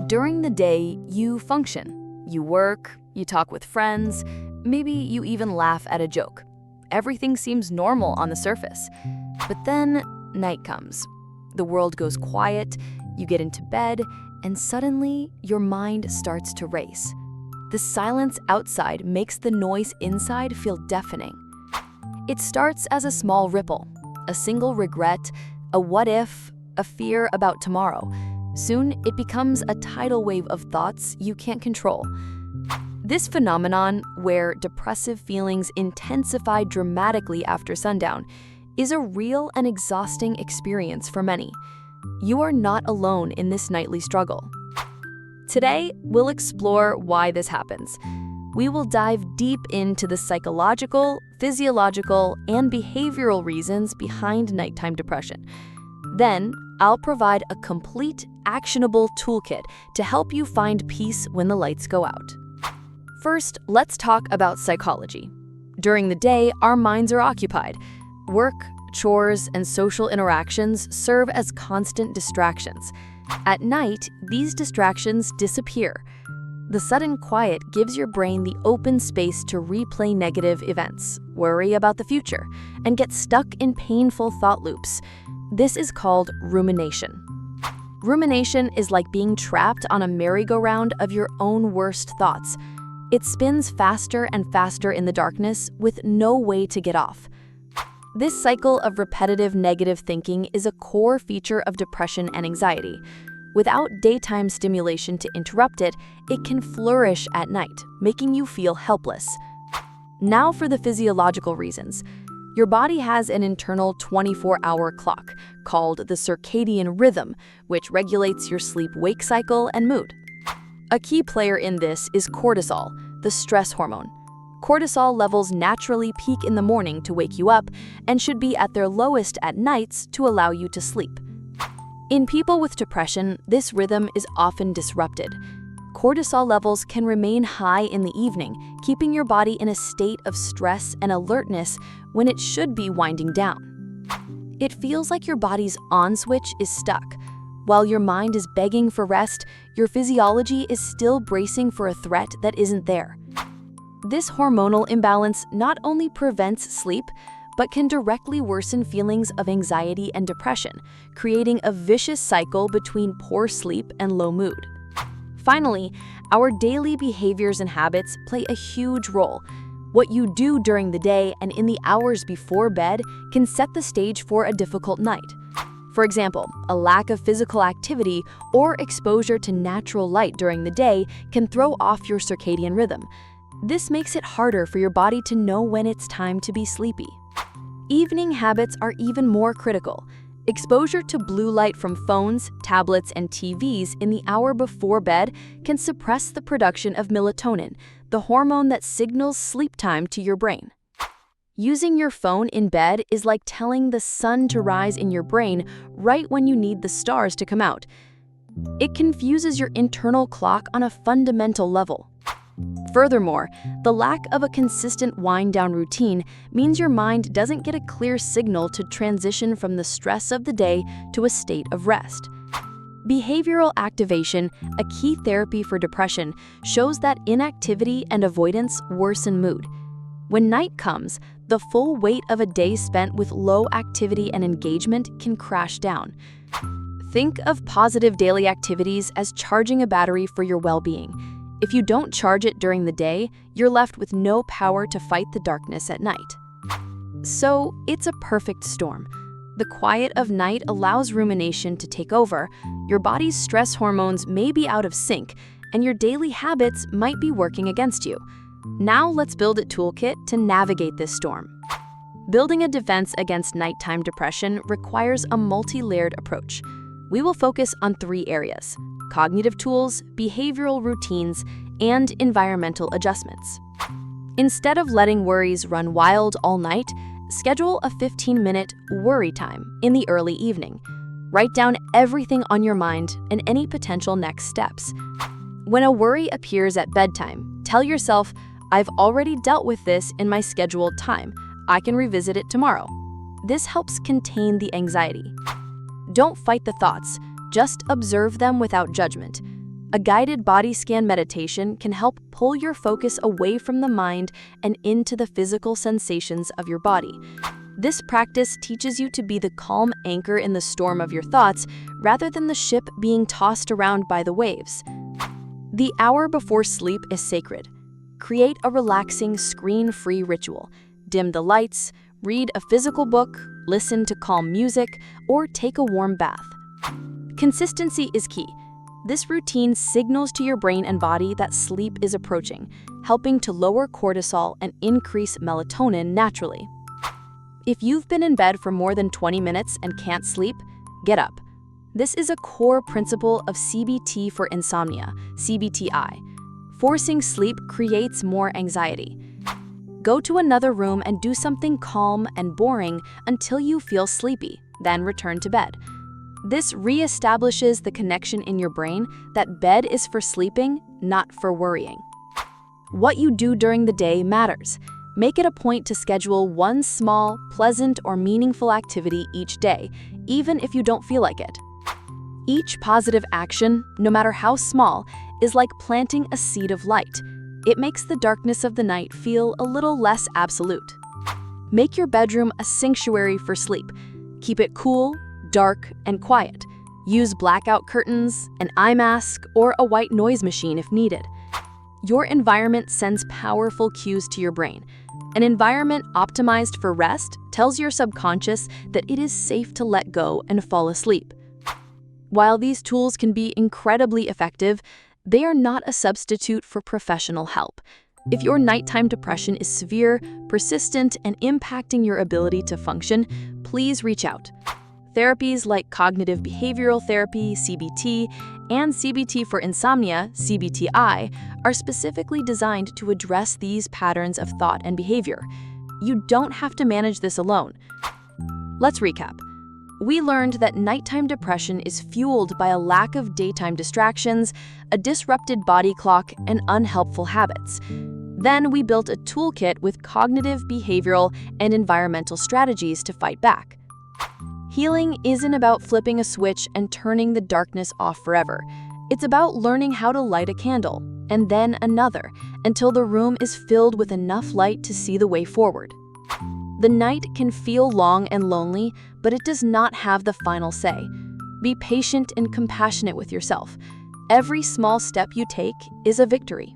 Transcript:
During the day, you function. You work, you talk with friends, maybe you even laugh at a joke. Everything seems normal on the surface. But then night comes. The world goes quiet, you get into bed, and suddenly your mind starts to race. The silence outside makes the noise inside feel deafening. It starts as a small ripple, a single regret, a what if, a fear about tomorrow. Soon, it becomes a tidal wave of thoughts you can't control. This phenomenon, where depressive feelings intensify dramatically after sundown, is a real and exhausting experience for many. You are not alone in this nightly struggle. Today, we'll explore why this happens. We will dive deep into the psychological, physiological, and behavioral reasons behind nighttime depression. Then, I'll provide a complete, actionable toolkit to help you find peace when the lights go out. First, let's talk about psychology. During the day, our minds are occupied. Work, chores, and social interactions serve as constant distractions. At night, these distractions disappear. The sudden quiet gives your brain the open space to replay negative events, worry about the future, and get stuck in painful thought loops. This is called rumination. Rumination is like being trapped on a merry-go-round of your own worst thoughts. It spins faster and faster in the darkness with no way to get off. This cycle of repetitive negative thinking is a core feature of depression and anxiety. Without daytime stimulation to interrupt it, it can flourish at night, making you feel helpless. Now for the physiological reasons. Your body has an internal 24-hour clock called the circadian rhythm, which regulates your sleep-wake cycle and mood. A key player in this is cortisol, the stress hormone. Cortisol levels naturally peak in the morning to wake you up and should be at their lowest at nights to allow you to sleep. In people with depression, this rhythm is often disrupted. Cortisol levels can remain high in the evening, keeping your body in a state of stress and alertness when it should be winding down. It feels like your body's on switch is stuck. While your mind is begging for rest, your physiology is still bracing for a threat that isn't there. This hormonal imbalance not only prevents sleep, but can directly worsen feelings of anxiety and depression, creating a vicious cycle between poor sleep and low mood. Finally, our daily behaviors and habits play a huge role. What you do during the day and in the hours before bed can set the stage for a difficult night. For example, a lack of physical activity or exposure to natural light during the day can throw off your circadian rhythm. This makes it harder for your body to know when it's time to be sleepy. Evening habits are even more critical. Exposure to blue light from phones, tablets, and TVs in the hour before bed can suppress the production of melatonin, the hormone that signals sleep time to your brain. Using your phone in bed is like telling the sun to rise in your brain right when you need the stars to come out. It confuses your internal clock on a fundamental level. Furthermore, the lack of a consistent wind-down routine means your mind doesn't get a clear signal to transition from the stress of the day to a state of rest. Behavioral activation, a key therapy for depression, shows that inactivity and avoidance worsen mood. When night comes, the full weight of a day spent with low activity and engagement can crash down. Think of positive daily activities as charging a battery for your well-being. If you don't charge it during the day, you're left with no power to fight the darkness at night. So, it's a perfect storm. The quiet of night allows rumination to take over, your body's stress hormones may be out of sync, and your daily habits might be working against you. Now let's build a toolkit to navigate this storm. Building a defense against nighttime depression requires a multi-layered approach. We will focus on 3 areas: cognitive tools, behavioral routines, and environmental adjustments. Instead of letting worries run wild all night, schedule a 15-minute worry time in the early evening. Write down everything on your mind and any potential next steps. When a worry appears at bedtime, tell yourself, "I've already dealt with this in my scheduled time. I can revisit it tomorrow." This helps contain the anxiety. Don't fight the thoughts. Just observe them without judgment. A guided body scan meditation can help pull your focus away from the mind and into the physical sensations of your body. This practice teaches you to be the calm anchor in the storm of your thoughts rather than the ship being tossed around by the waves. The hour before sleep is sacred. Create a relaxing, screen-free ritual. Dim the lights, read a physical book, listen to calm music, or take a warm bath. Consistency is key. This routine signals to your brain and body that sleep is approaching, helping to lower cortisol and increase melatonin naturally. If you've been in bed for more than 20 minutes and can't sleep, get up. This is a core principle of CBT for insomnia, CBTI. Forcing sleep creates more anxiety. Go to another room and do something calm and boring until you feel sleepy, then return to bed. This reestablishes the connection in your brain that bed is for sleeping, not for worrying. What you do during the day matters. Make it a point to schedule one small, pleasant, or meaningful activity each day, even if you don't feel like it. Each positive action, no matter how small, is like planting a seed of light. It makes the darkness of the night feel a little less absolute. Make your bedroom a sanctuary for sleep. Keep it cool, dark, and quiet. Use blackout curtains, an eye mask, or a white noise machine if needed. Your environment sends powerful cues to your brain. An environment optimized for rest tells your subconscious that it is safe to let go and fall asleep. While these tools can be incredibly effective, they are not a substitute for professional help. If your nighttime depression is severe, persistent, and impacting your ability to function, please reach out. Therapies like cognitive behavioral therapy, CBT, and CBT for insomnia, CBTI, are specifically designed to address these patterns of thought and behavior. You don't have to manage this alone. Let's recap. We learned that nighttime depression is fueled by a lack of daytime distractions, a disrupted body clock, and unhelpful habits. Then we built a toolkit with cognitive, behavioral, and environmental strategies to fight back. Healing isn't about flipping a switch and turning the darkness off forever. It's about learning how to light a candle, and then another, until the room is filled with enough light to see the way forward. The night can feel long and lonely, but it does not have the final say. Be patient and compassionate with yourself. Every small step you take is a victory.